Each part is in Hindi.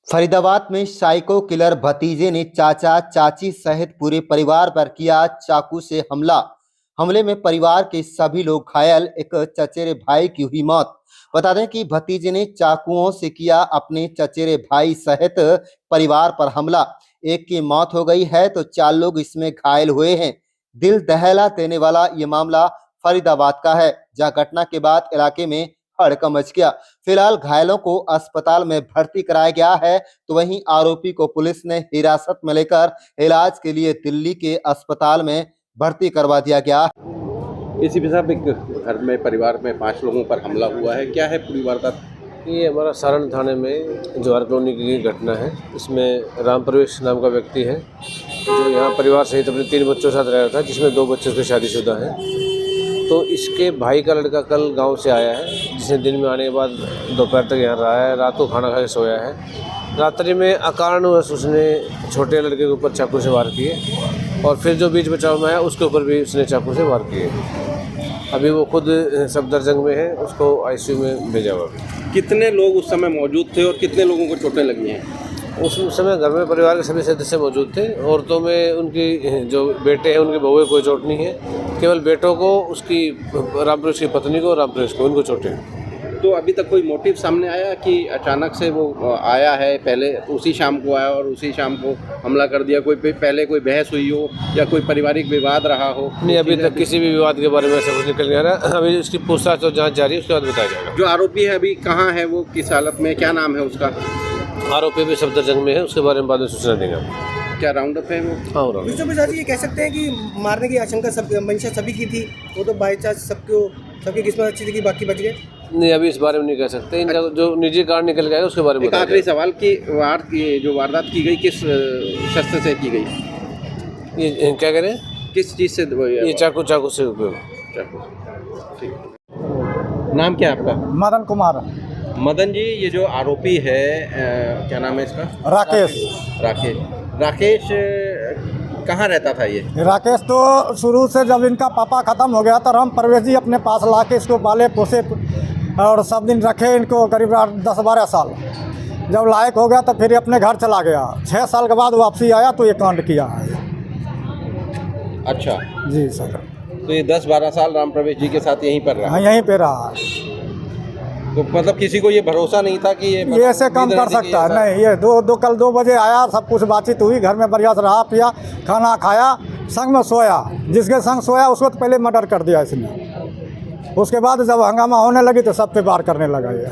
फरीदाबाद में साइको किलर भतीजे ने चाचा चाची सहित पूरे परिवार पर किया चाकू से हमला। हमले में परिवार के सभी लोग घायल, एक चचेरे भाई की हुई मौत। बता दें कि भतीजे ने चाकुओं से किया अपने चचेरे भाई सहित परिवार पर हमला। एक की मौत हो गई है तो 4 लोग इसमें घायल हुए हैं। दिल दहला देने वाला ये मामला फरीदाबाद का है, जहां घटना के बाद इलाके में हड़कंप मच गया। फिलहाल घायलों को अस्पताल में भर्ती कराया गया है, तो वहीं आरोपी को पुलिस ने हिरासत में लेकर इलाज के लिए दिल्ली के अस्पताल में भर्ती करवा दिया गया। इसी के साथ एक घर में परिवार में 5 लोगों पर हमला हुआ है। क्या है पूरी वारदात? ये हमारा सारण थाने में जवाहर कॉलोनी की घटना है। इसमें राम प्रवेश नाम का व्यक्ति है जो यहाँ परिवार सहित अपने 3 बच्चों के साथ रह रहा था, जिसमें 2 बच्चे उसके शादीशुदा हैं। तो इसके भाई का लड़का कल गांव से आया है, जिसने दिन में आने के बाद दोपहर तक यहाँ रहा है, रात को खाना खा के सोया है। रात्रि में अकारणवश उसने छोटे लड़के के ऊपर चाकू से वार किए और फिर जो बीच बचाव में आया उसके ऊपर भी उसने चाकू से वार किए। अभी वो खुद सफदरजंग में है, उसको आईसीयू में भेजा हुआ। कितने लोग उस समय मौजूद थे और कितने लोगों को चोटें लगी हैं? उस समय घर में परिवार के सभी सदस्य मौजूद थे। औरतों में उनकी जो बेटे हैं उनके बहू कोई चोट नहीं है, केवल बेटों को, उसकी रामप्रवेश की पत्नी को, रामप्रवेश को, उनको चोटें हैं। तो अभी तक कोई मोटिव सामने आया कि अचानक से वो आया है, पहले उसी शाम को आया और उसी शाम को हमला कर दिया? कोई पहले कोई बहस हुई हो या कोई पारिवारिक विवाद रहा हो? नहीं, अभी तक किसी भी विवाद के बारे में ऐसा कुछ निकल नहीं आ रहा। अभी इसकी पूछताछ और जाँच जारी है, उसके बाद बताया जाएगा। जो आरोपी है अभी कहाँ है, वो किस हालत में, क्या नाम है उसका? आरोपी भी सफदरजंग में है, उसके बारे में बाद में सूचना देंगे। क्या राउंड अप है वो? हाँ, राउंड अप। ये कह सकते हैं कि मारने की आशंका सब मंशा सभी की थी, वो तो बाई चांस सबकी किस्मत अच्छी थी कि बाकी बच गए। नहीं, अभी इस बारे में नहीं कह सकते। इनका जो निजी कारण निकल गया है उसके बारे में एक आखिरी सवाल की जो वारदात की गई किस शस्त्र से की गई? ये क्या कह रहे हैं? किस चीज़ से? ये चाकू से उपयोग। नाम क्या है आपका? मदन कुमार। मदन जी, ये जो आरोपी है क्या नाम है इसका? राकेश कहाँ रहता था ये? राकेश तो शुरू से जब इनका पापा ख़त्म हो गया तो राम प्रवेश जी अपने पास ला के इसको पाले पोसे और सब दिन रखे इनको, करीब 10-12 साल। जब लायक हो गया तो फिर अपने घर चला गया। 6 साल के बाद वापसी आया तो ये कांड किया है। अच्छा जी सर। तो ये 10-12 साल राम प्रवेश जी के साथ यहीं पर रहा? हाँ, यहीं पे रहा। तो मतलब किसी को ये भरोसा नहीं था कि ये ऐसे काम कर सकता है? नहीं, ये कल 2 बजे आया, सब कुछ बातचीत हुई, घर में बढ़िया से रहा पिया, खाना खाया, संग में सोया। जिसके संग सोया उसको तो पहले मर्डर कर दिया इसने। उसके बाद जब हंगामा होने लगी तो सब पे वार करने लगा ये।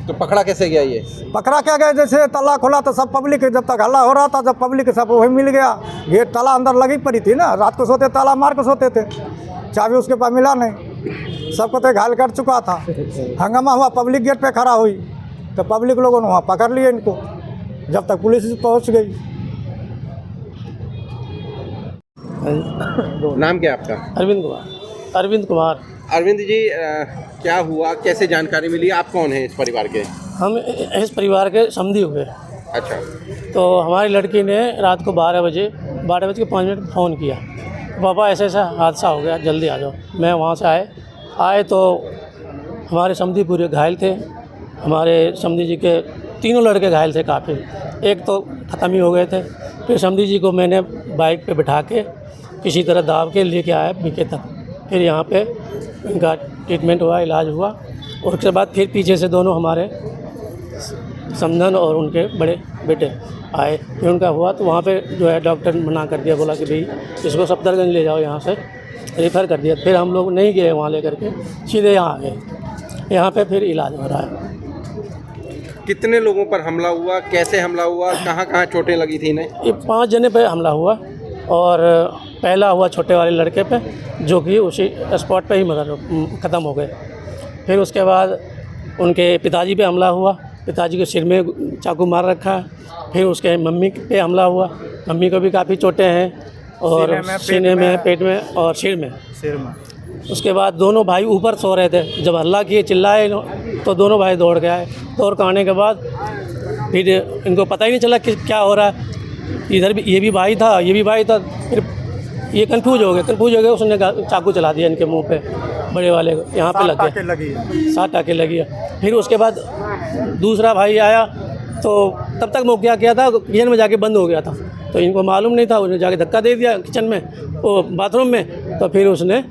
तो पकड़ा कैसे गया ये? पकड़ा क्या गया, जैसे ताला खोला तो सब पब्लिक, जब तक हल्ला हो रहा था जब पब्लिक सब वही मिल गया। गेट ताला अंदर लगी पड़ी थी ना, रात को सोते ताला मार के सोते थे, चाबी उसके पास मिला नहीं, सबको तो घायल कर चुका था। हंगामा हुआ, पब्लिक गेट पे खड़ा हुई तो पब्लिक लोगों ने वहाँ पकड़ लिए इनको, जब तक पुलिस पहुँच गई। नाम क्या आपका? अरविंद कुमार। अरविंद जी, क्या हुआ, कैसे जानकारी मिली? आप कौन हैं इस परिवार के? हम इस परिवार के समधी हुए। अच्छा। तो हमारी लड़की ने रात को 12 बजे के 5 मिनट फ़ोन किया, पापा ऐसा हादसा हो गया, जल्दी आ जाओ। मैं वहाँ से आए तो हमारे समधी पूरे घायल थे। हमारे समधी जी के 3 लड़के घायल थे काफ़ी, एक तो ख़त्म ही हो गए थे। फिर समधी जी को मैंने बाइक पे बिठा के किसी तरह दाब के लेके आया बीके तक। फिर यहाँ पे इनका ट्रीटमेंट हुआ, इलाज हुआ, और उसके बाद फिर पीछे से दोनों हमारे समधन और उनके बड़े बेटे आए। फिर उनका हुआ तो वहाँ पे जो है डॉक्टर मना कर दिया, बोला कि भाई इसको सफदरजंग ले जाओ, यहाँ से रेफ़र कर दिया। फिर हम लोग नहीं गए वहाँ लेकर के, सीधे यहाँ आ गए। यहाँ पे फिर इलाज हो रहा है। कितने लोगों पर हमला हुआ, कैसे हमला हुआ, कहाँ चोटें लगी थी इन्हें? ये 5 जने पे हमला हुआ, और पहला हुआ छोटे वाले लड़के पे, जो कि उसी स्पॉट पे ही ख़त्म हो गए। फिर उसके बाद उनके पिताजी पे हमला हुआ, पिताजी के सिर में चाकू मार रखा है। फिर उसके मम्मी पे हमला हुआ, मम्मी को भी काफ़ी चोटें हैं, और सीने में, पेट में और सिर में। उसके बाद दोनों भाई ऊपर सो रहे थे, जब हल्ला किए, चिल्लाए तो दोनों भाई दौड़ के आए। दौड़ के आने के बाद फिर इनको पता ही नहीं चला कि क्या हो रहा है। इधर भी ये भी भाई था, ये भी भाई था। फिर ये कंफ्यूज हो गए, उसने चाकू चला दिया इनके मुंह पे, बड़े वाले को यहाँ पे लग गया, 7 टाँके लगी है। फिर उसके बाद दूसरा भाई आया, तो तब तक वो क्या किया था, किचन में जाके बंद हो गया था, तो इनको मालूम नहीं था, उन्होंने जाके धक्का दे दिया किचन में, वो बाथरूम में, तो फिर उसने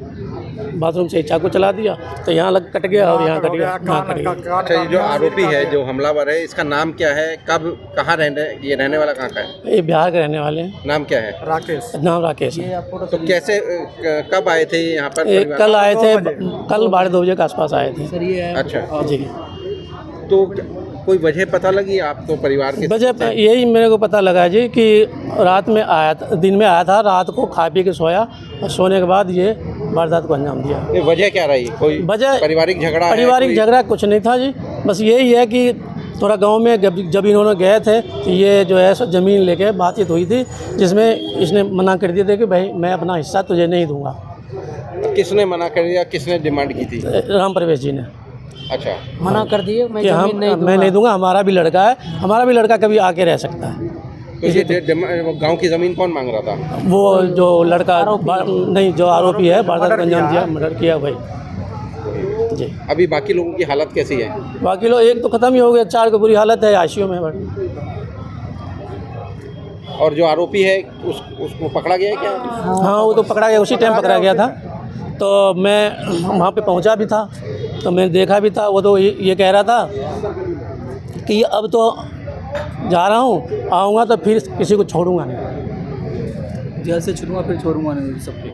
बाथरूम से चाकू चला दिया, तो यहाँ लग कट गया और यहाँ कट गया, यहाँ कट गया। अच्छा, ये जो आरोपी है, जो हमलावर है, इसका नाम क्या है, कब कहाँ रहने वाला कहाँ का है? ये बिहार के रहने वाले हैं। नाम क्या है? राकेश। नाम राकेश है। तो कैसे कब आए थे यहाँ पर? ये परिवार? कल आए थे, कल 12:30 बजे के आसपास आए थे। अच्छा जी, तो कोई वजह पता लगी आपको परिवार के? वजह यही मेरे को पता लगा जी कि रात में आया था, दिन में आया था, रात को खा पी के सोया और सोने के बाद ये वारदात को अंजाम दिया। ये वजह क्या रही? कोई वजह पारिवारिक झगड़ा? पारिवारिक झगड़ा कुछ नहीं था जी, बस यही है कि थोड़ा गांव में जब इन्होंने गए थे तो ये जो है सो ज़मीन लेके बातचीत हुई थी, जिसमें इसने मना कर दिया था कि भाई मैं अपना हिस्सा तुझे नहीं दूंगा। किसने मना कर दिया? किसने डिमांड की थी? राम प्रवेश जी ने अच्छा, मना कर दिए कि मैं नहीं दूंगा, हमारा भी लड़का है, हमारा भी लड़का कभी आके रह सकता है। तो ये गांव की ज़मीन कौन मांग रहा था? वो जो लड़का नहीं, जो आरोपी है, वारदात को अंजाम दिया, मर्डर किया भाई जी। अभी बाकी लोगों की हालत कैसी है? बाकी लोग एक तो ख़त्म ही हो गया, 4 की बुरी हालत है, आईसीयू में। और जो आरोपी है उसको पकड़ा गया है क्या? हाँ, वो तो पकड़ा गया, उसी टाइम पकड़ा गया था। तो मैं वहाँ पे पहुँचा भी था, तो मैंने देखा भी था, वो तो ये कह रहा था कि अब तो जा रहा हूँ, आऊँगा तो फिर किसी को छोड़ूंगा नहीं, जेल से छूटूंगा फिर छोड़ूंगा नहीं सबको।